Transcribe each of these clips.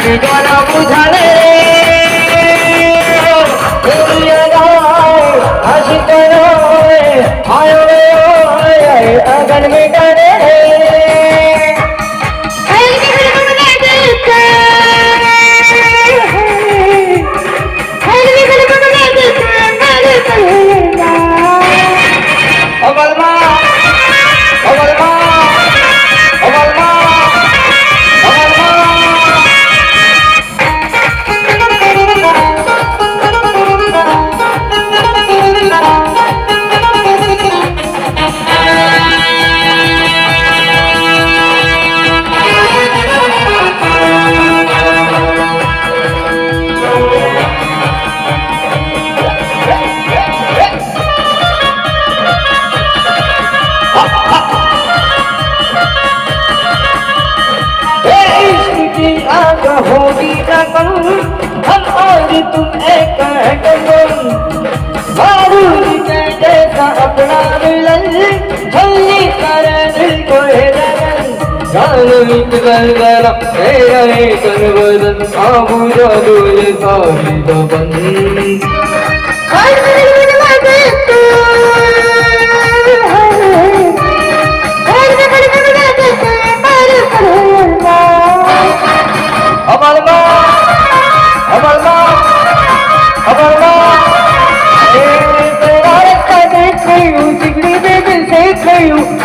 গলা বুঝালে হাসি করো আগুন মিটালে होगी ना कम हम और तुम एक कदम बारूद के जैसा अपना मिलन जल्दी कर दिल को है लगन जान निकल गया तेरा एक बदन आबू जादू ये सारी दबन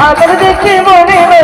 आदर देखे मोने